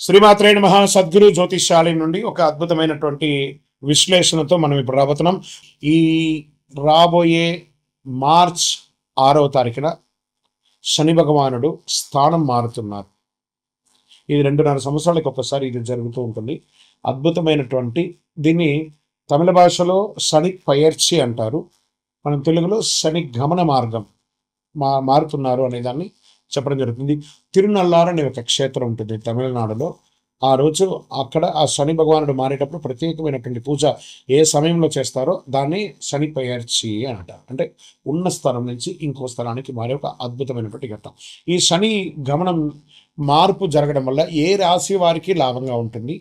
శ్రీమాత్రే నమః. సద్గురు జ్యోతిష్యాలయం నుండి ఒక అద్భుతమైనటువంటి విశ్లేషణతో మనం ఇప్పుడు రాబోతున్నాం. ఈ రాబోయే మార్చ్ 6వ తారీఖున శని భగవానుడు స్థానం మారుతున్నారు. ఇది 2.5 సంవత్సరాలకు ఒకసారి ఇది జరుగుతూ ఉంటుంది. అద్భుతమైనటువంటి దీన్ని తమిళ భాషలో శని పయర్చి అంటారు. మనం తెలుగులో శని గమన మార్గం మారుతున్నారు అనే దాన్ని చెప్పడం జరుగుతుంది. తిరునల్లారు అనే ఒక క్షేత్రం ఉంటుంది తమిళనాడులో. ఆ రోజు అక్కడ ఆ శని భగవానుడు మారేటప్పుడు ప్రత్యేకమైనటువంటి పూజ ఏ సమయంలో చేస్తారో దాన్ని శని పయర్చి అని అంటారు. అంటే ఉన్న స్థలం నుంచి ఇంకో స్థలానికి మారే ఒక అద్భుతమైనటువంటి ఘట్టం. ఈ శని గమనం మార్పు జరగడం వల్ల ఏ రాశి వారికి లాభంగా ఉంటుంది,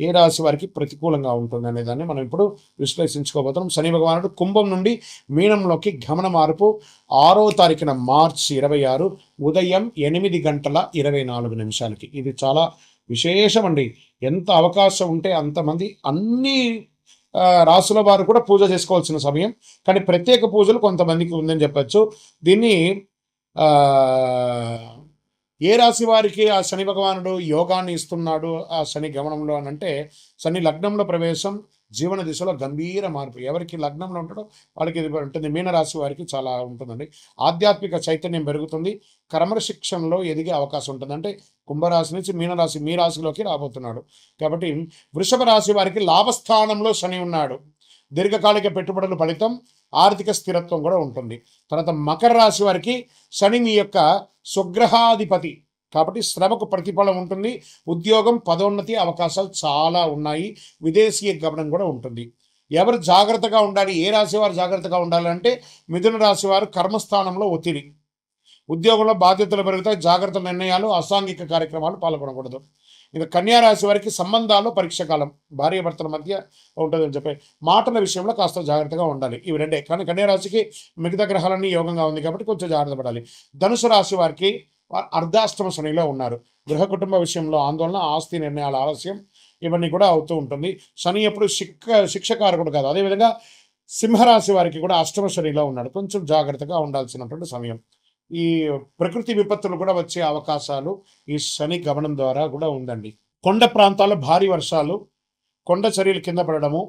ఏ రాశి వారికి ప్రతికూలంగా ఉంటుంది అనే దాన్ని మనం ఇప్పుడు విశ్లేషించుకోబోతున్నాం. శని భగవానుడు కుంభం నుండి మీనంలోకి గమన మార్పు 6వ తారీఖున మార్చి 26 ఉదయం 8:24 ఇది చాలా విశేషం అండి. ఎంత అవకాశం ఉంటే అంతమంది అన్ని రాసుల వారు కూడా పూజ చేసుకోవాల్సిన సమయం. కానీ ప్రత్యేక పూజలు కొంతమందికి ఉందని చెప్పచ్చు. దీన్ని ఏ రాశి వారికి ఆ శని భగవానుడు యోగాన్ని ఇస్తున్నాడు ఆ శని గమనంలో అని అంటే, శని లగ్నంలో ప్రవేశం జీవన దిశలో గంభీర మార్పు. ఎవరికి లగ్నంలో ఉంటాడో వాళ్ళకి ఇది ఉంటుంది. మీనరాశి వారికి చాలా ఉంటుందండి. ఆధ్యాత్మిక చైతన్యం పెరుగుతుంది. క్రమశిక్షణలో ఎదిగే అవకాశం ఉంటుంది. అంటే కుంభరాశి నుంచి మీనరాశి మీ రాశిలోకి రాబోతున్నాడు. కాబట్టి వృషభ రాశి వారికి లాభస్థానంలో శని ఉన్నాడు. దీర్ఘకాలిక పెట్టుబడుల ఫలితం, ఆర్థిక స్థిరత్వం కూడా ఉంటుంది. తర్వాత మకర రాశి వారికి శని మీ యొక్క స్వగ్రహాధిపతి కాబట్టి శ్రమకు ప్రతిఫలం ఉంటుంది. ఉద్యోగం, పదోన్నతి అవకాశాలు చాలా ఉన్నాయి. విదేశీయ గమనం కూడా ఉంటుంది. ఎవరు జాగ్రత్తగా ఉండాలి, ఏ రాశి వారు జాగ్రత్తగా ఉండాలంటే మిథున రాశి వారు కర్మస్థానంలో ఒత్తిడి, ఉద్యోగంలో బాధ్యతలు పెరుగుతాయి. జాగ్రత్త నిర్ణయాలు, అసాంఘిక కార్యక్రమాలు పాల్గొనకూడదు. ఇక కన్యా రాశి వారికి సంబంధాల్లో పరీక్ష కాలం, భార్యాభర్తల మధ్య ఉంటుందని చెప్పి మాటల విషయంలో కాస్త జాగ్రత్తగా ఉండాలి. ఇవి రెండే. కానీ కన్యా రాశికి మిగతా గ్రహాలన్నీ యోగంగా ఉంది కాబట్టి కొంచెం జాగ్రత్త పడాలి. ధనుసు రాశి వారికి అర్ధాష్టమ శనిలో ఉన్నారు. గృహ కుటుంబ విషయంలో ఆందోళన, ఆస్తి నిర్ణయాల ఆలస్యం ఇవన్నీ కూడా అవుతూ ఉంటుంది. శని ఎప్పుడు శిక్షకారకుడు కాదు. అదేవిధంగా సింహరాశి వారికి కూడా అష్టమ శనిలో ఉన్నాడు. కొంచెం జాగ్రత్తగా ఉండాల్సినటువంటి సమయం. ఈ ప్రకృతి విపత్తులు కూడా వచ్చే అవకాశాలు ఈ శని గమనం ద్వారా కూడా ఉందండి. కొండ ప్రాంతాల్లో భారీ వర్షాలు, కొండ చర్యలు కింద పడడము,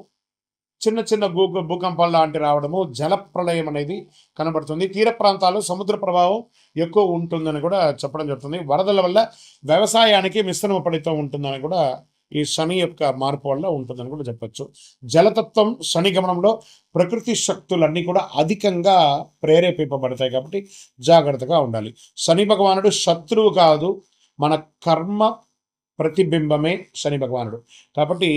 చిన్న చిన్న భూకంపాలు లాంటి రావడము, జల ప్రళయం అనేది కనబడుతుంది. తీర ప్రాంతాల్లో సముద్ర ప్రభావం ఎక్కువ ఉంటుందని కూడా చెప్పడం జరుగుతుంది. వరదల వల్ల వ్యవసాయానికి మిశ్రమ ఫలితం ఉంటుందని కూడా ఈ శని యొక్క మార్పు వల్ల ఉంటుందని కూడా చెప్పచ్చు. జలతత్వం శని గమనంలో ప్రకృతి శక్తులన్నీ కూడా అధికంగా ప్రేరేపింపబడతాయి కాబట్టి జాగ్రత్తగా ఉండాలి. శని భగవానుడు శత్రువు కాదు, మన కర్మ ప్రతిబింబమే శని భగవానుడు. కాబట్టి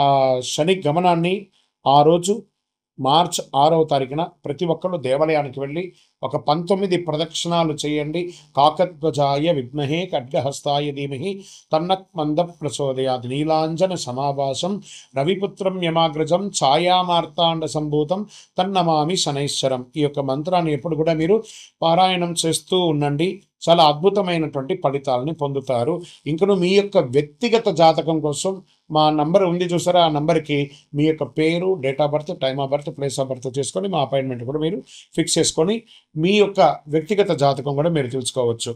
ఆ శని గమనాన్ని ఆ రోజు మార్చ్ 6వ తారీఖున ప్రతి ఒక్కళ్ళు దేవాలయానికి వెళ్ళి ఒక 19 ప్రదక్షిణాలు చేయండి. కాకధ్వజాయ విద్మహే ఖడ్గహస్తాయ ధీమహి తన్నత్ మంద ప్రచోదయాత్. నీలాంజన సమావాసం రవిపుత్రం యమాగ్రజం ఛాయామార్తాండ సంభూతం తన్నమామి శనైశ్వరం. ఈ యొక్క మంత్రాన్ని ఎప్పుడు కూడా మీరు పారాయణం చేస్తూ ఉండండి. చాలా అద్భుతమైనటువంటి ఫలితాలని పొందుతారు. ఇంకను మీ యొక్క వ్యక్తిగత జాతకం కోసం మా నంబర్ ఉంది చూసారా, ఆ నంబర్కి మీ యొక్క పేరు, date of birth, time of birth, place of birth చేసుకొని మా అపాయింట్మెంట్ కూడా మీరు ఫిక్స్ చేసుకొని మీ యొక్క వ్యక్తిగత జాతకం కూడా మీరు తెలుసుకోవచ్చు.